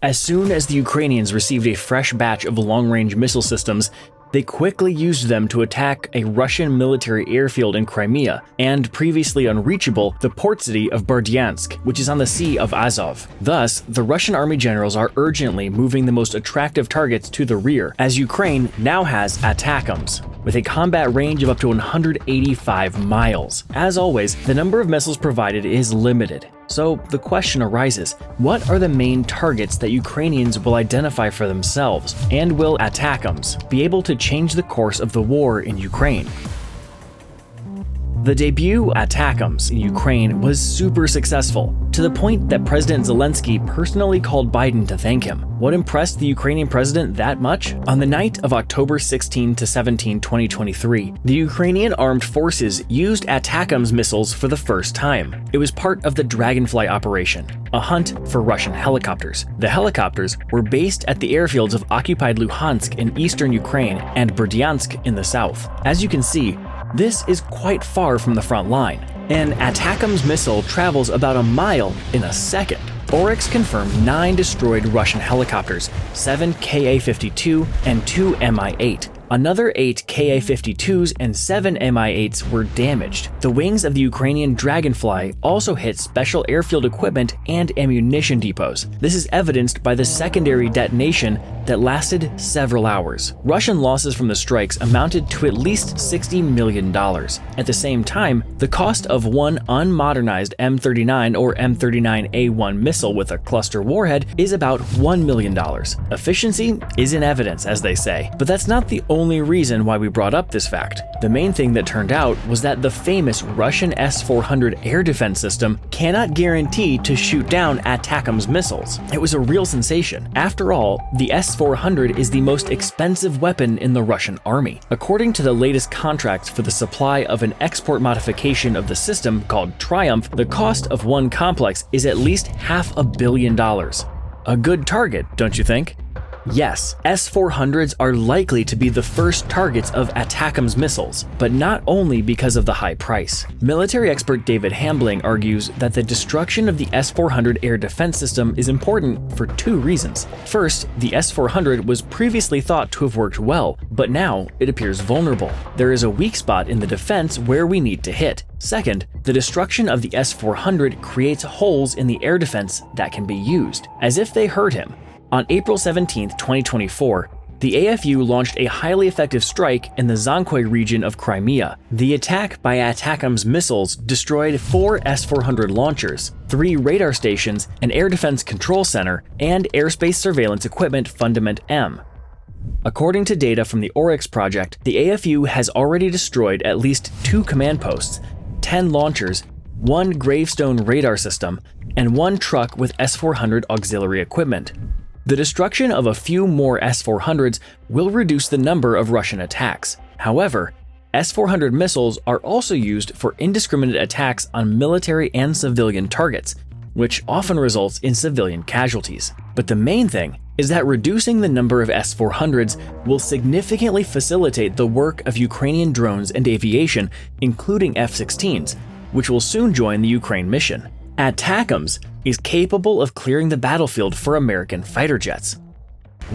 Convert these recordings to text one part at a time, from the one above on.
As soon as the Ukrainians received a fresh batch of long-range missile systems, they quickly used them to attack a Russian military airfield in Crimea and previously unreachable the port city of Berdyansk, which is on the Sea of Azov. Thus, the Russian army generals are urgently moving the most attractive targets to the rear, as Ukraine now has ATACMS, with a combat range of up to 185 miles. As always, the number of missiles provided is limited. So the question arises, what are the main targets that Ukrainians will identify for themselves, and will ATACMS be able to change the course of the war in Ukraine? The debut ATACMS in Ukraine was super successful, to the point that President Zelensky personally called Biden to thank him. What impressed the Ukrainian president that much? On the night of October 16 to 17, 2023, the Ukrainian armed forces used ATACMS missiles for the first time. It was part of the DRAGONFLY operation, a hunt for Russian helicopters. The helicopters were based at the airfields of occupied Luhansk in eastern Ukraine and Berdyansk in the south. As you can see, this is quite far from the front line. An ATACMS missile travels about a mile in a second. Oryx confirmed 9 destroyed Russian helicopters, 7 Ka-52 and 2 Mi-8. Another 8 Ka-52s and 7 Mi-8s were damaged. The wings of the Ukrainian Dragonfly also hit special airfield equipment and ammunition depots. This is evidenced by the secondary detonation that lasted several hours. Russian losses from the strikes amounted to at least $60 million. At the same time, the cost of one unmodernized M39 or M39A1 missile with a cluster warhead is about $1 million. Efficiency is in evidence, as they say, but that's not the only reason why we brought up this fact. The main thing that turned out was that the famous Russian S-400 air defense system cannot guarantee to shoot down ATACMS missiles. It was a real sensation. After all, the S-400 is the most expensive weapon in the Russian army. According to the latest contracts for the supply of an export modification of the system called Triumph, the cost of one complex is at least $500 million. A good target, don't you think? Yes, S-400s are likely to be the first targets of ATACMS missiles, but not only because of the high price. Military expert David Hambling argues that the destruction of the S-400 air defense system is important for 2 reasons. First, the S-400 was previously thought to have worked well, but now it appears vulnerable. There is a weak spot in the defense where we need to hit. Second, the destruction of the S-400 creates holes in the air defense that can be used, as if they heard him. On April 17, 2024, the AFU launched a highly effective strike in the Zonkoy region of Crimea. The attack by ATACMS missiles destroyed 4 S-400 launchers, 3 radar stations, an air defense control center, and airspace surveillance equipment Fundament M. According to data from the Oryx project, the AFU has already destroyed at least 2 command posts, 10 launchers, 1 gravestone radar system, and 1 truck with S-400 auxiliary equipment. The destruction of a few more S-400s will reduce the number of Russian attacks. However, S-400 missiles are also used for indiscriminate attacks on military and civilian targets, which often results in civilian casualties. But the main thing is that reducing the number of S-400s will significantly facilitate the work of Ukrainian drones and aviation, including F-16s, which will soon join the Ukraine mission. ATACMS is capable of clearing the battlefield for American fighter jets.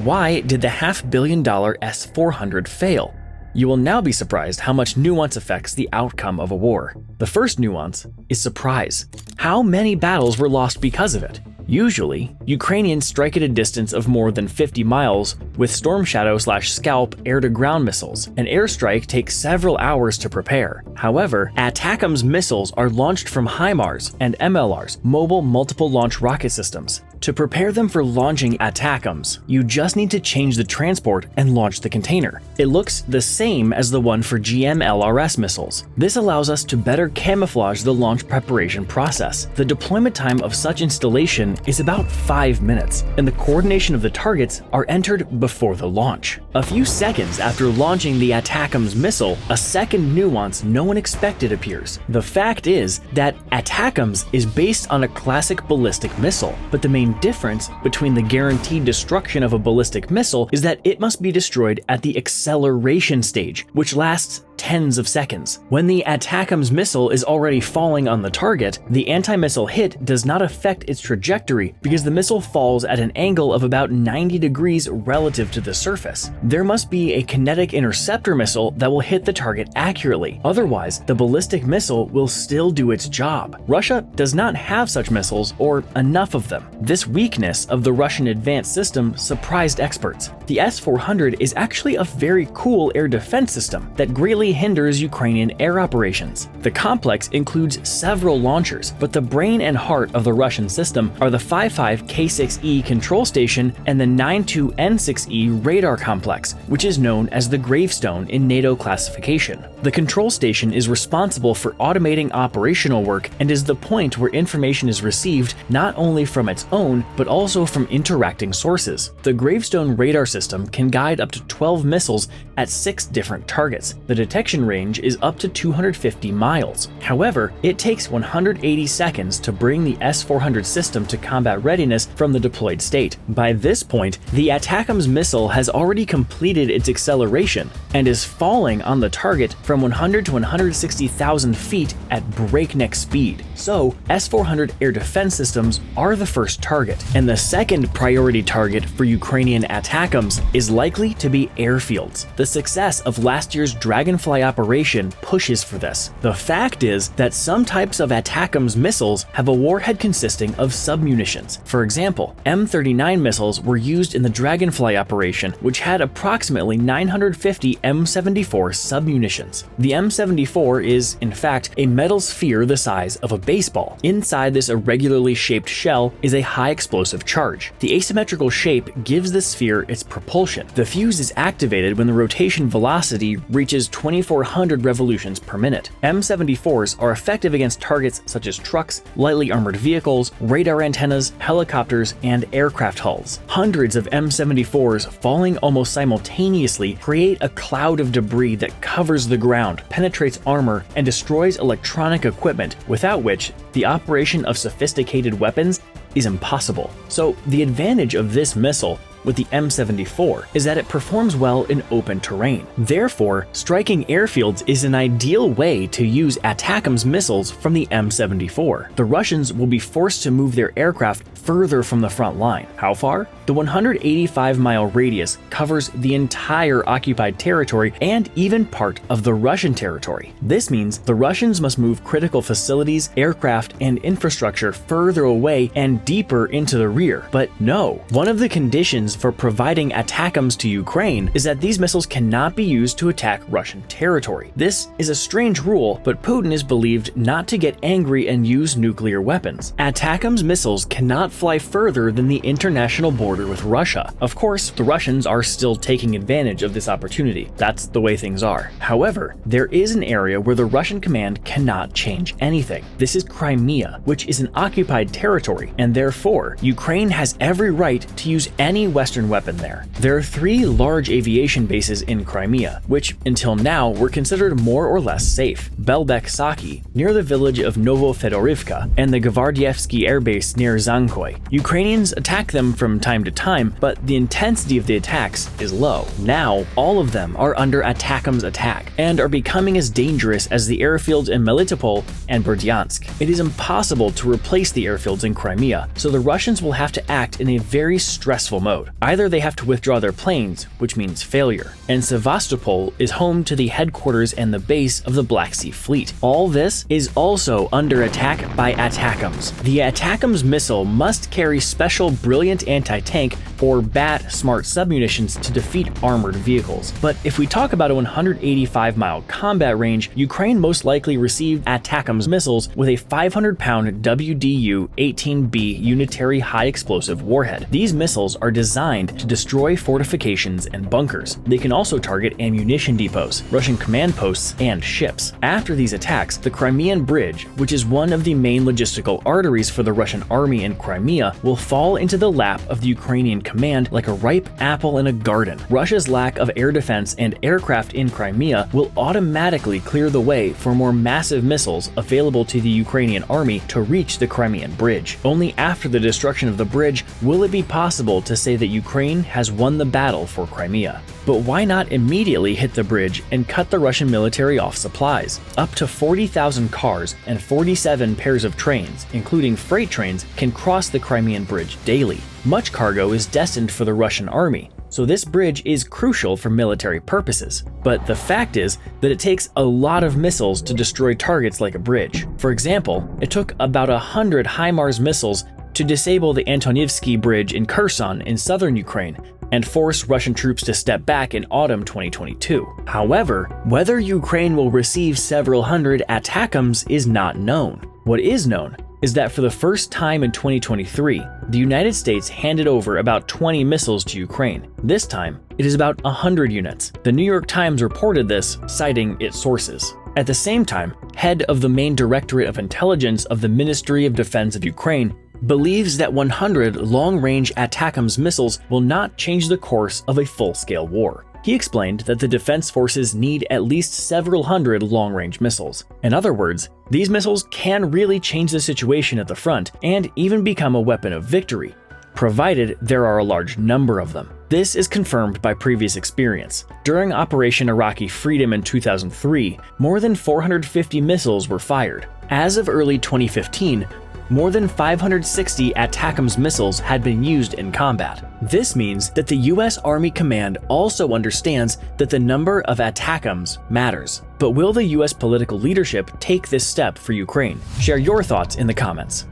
Why did the $500 million S-400 fail? You will now be surprised how much nuance affects the outcome of a war. The first nuance is surprise. How many battles were lost because of it? Usually, Ukrainians strike at a distance of more than 50 miles with Storm Shadow/Scalp air-to-ground missiles. An airstrike takes several hours to prepare. However, ATACMS missiles are launched from HIMARS and MLRs, mobile multiple launch rocket systems. To prepare them for launching ATACMS, you just need to change the transport and launch the container. It looks the same as the one for GMLRS missiles. This allows us to better camouflage the launch preparation process. The deployment time of such installation is about 5 minutes, and the coordination of the targets are entered before the launch. A few seconds after launching the ATACMS missile, a second nuance no one expected appears. The fact is that ATACMS is based on a classic ballistic missile, but the main difference between the guaranteed destruction of a ballistic missile is that it must be destroyed at the acceleration stage, which lasts tens of seconds. When the ATACMS missile is already falling on the target, the anti-missile hit does not affect its trajectory because the missile falls at an angle of about 90 degrees relative to the surface. There must be a kinetic interceptor missile that will hit the target accurately, otherwise the ballistic missile will still do its job. Russia does not have such missiles, or enough of them. This weakness of the Russian advanced system surprised experts. The S-400 is actually a very cool air defense system that greatly hinders Ukrainian air operations. The complex includes several launchers, but the brain and heart of the Russian system are the 55K6E control station and the 92N6E radar complex, which is known as the gravestone in NATO classification. The control station is responsible for automating operational work and is the point where information is received not only from its own, but also from interacting sources. The gravestone radar system can guide up to 12 missiles at 6 different targets. The detection range is up to 250 miles. However, it takes 180 seconds to bring the S-400 system to combat readiness from the deployed state. By this point, the ATACMS missile has already completed its acceleration and is falling on the target from 100 to 160,000 feet at breakneck speed. So, S-400 air defense systems are the first target, and the second priority target for Ukrainian ATACMS is likely to be airfields. The success of last year's Dragonfly operation pushes for this. The fact is that some types of ATACMS missiles have a warhead consisting of submunitions. For example, M39 missiles were used in the Dragonfly operation, which had approximately 950 M74 submunitions. The M74 is, in fact, a metal sphere the size of a baseball. Inside this irregularly shaped shell is a high explosive charge. The asymmetrical shape gives the sphere its propulsion. The fuse is activated when the rotation velocity reaches 2,400 revolutions per minute. M74s are effective against targets such as trucks, lightly armored vehicles, radar antennas, helicopters, and aircraft hulls. Hundreds of M74s falling almost simultaneously create a cloud of debris that covers the ground, penetrates armor, and destroys electronic equipment, without which the operation of sophisticated weapons is impossible. So the advantage of this missile with the M74 is that it performs well in open terrain. Therefore, striking airfields is an ideal way to use ATACMS missiles from the M74. The Russians will be forced to move their aircraft further from the front line. How far? The 185-mile radius covers the entire occupied territory and even part of the Russian territory. This means the Russians must move critical facilities, aircraft, and infrastructure further away and deeper into the rear. But no, one of the conditions for providing ATACMS to Ukraine is that these missiles cannot be used to attack Russian territory. This is a strange rule, but Putin is believed not to get angry and use nuclear weapons. ATACMS missiles cannot fly further than the international border with Russia. Of course, the Russians are still taking advantage of this opportunity. That's the way things are. However, there is an area where the Russian command cannot change anything. This is Crimea, which is an occupied territory, and therefore, Ukraine has every right to use any Western weapon there. There are 3 large aviation bases in Crimea, which until now were considered more or less safe. Belbek-Saki, near the village of Novofedorivka, and the Gvardievsky Air Base near Zankoy. Ukrainians attack them from time to time, but the intensity of the attacks is low. Now, all of them are under ATACMS attack, and are becoming as dangerous as the airfields in Melitopol and Berdyansk. It is impossible to replace the airfields in Crimea, so the Russians will have to act in a very stressful mode. Either they have to withdraw their planes, which means failure, and Sevastopol is home to the headquarters and the base of the Black Sea Fleet. All this is also under attack by ATACMS. The ATACMS missile must carry special brilliant anti-tank or BAT smart submunitions to defeat armored vehicles. But if we talk about a 185-mile combat range, Ukraine most likely received ATACMS missiles with a 500-pound WDU-18B unitary high explosive warhead. These missiles are designed to destroy fortifications and bunkers. They can also target ammunition depots, Russian command posts, and ships. After these attacks, the Crimean Bridge, which is one of the main logistical arteries for the Russian army in Crimea, will fall into the lap of the Ukrainian command like a ripe apple in a garden. Russia's lack of air defense and aircraft in Crimea will automatically clear the way for more massive missiles available to the Ukrainian army to reach the Crimean Bridge. Only after the destruction of the bridge will it be possible to say that Ukraine has won the battle for Crimea. But why not immediately hit the bridge and cut the Russian military off supplies? Up to 40,000 cars and 47 pairs of trains, including freight trains, can cross the Crimean bridge daily. Much cargo is destined for the Russian army, so this bridge is crucial for military purposes. But the fact is that it takes a lot of missiles to destroy targets like a bridge. For example, it took about 100 HIMARS missiles to disable the Antonivsky Bridge in Kherson in southern Ukraine and force Russian troops to step back in autumn 2022. However, whether Ukraine will receive several hundred ATACMS is not known. What is known is that for the first time in 2023, the United States handed over about 20 missiles to Ukraine. This time, it is about 100 units. The New York Times reported this, citing its sources. At the same time, head of the main Directorate of Intelligence of the Ministry of Defense of Ukraine believes that 100 long-range ATACMS missiles will not change the course of a full-scale war. He explained that the defense forces need at least several hundred long-range missiles. In other words, these missiles can really change the situation at the front and even become a weapon of victory, provided there are a large number of them. This is confirmed by previous experience. During Operation Iraqi Freedom in 2003, more than 450 missiles were fired. As of early 2015, more than 560 ATACMS missiles had been used in combat. This means that the US Army Command also understands that the number of ATACMS matters. But will the US political leadership take this step for Ukraine? Share your thoughts in the comments.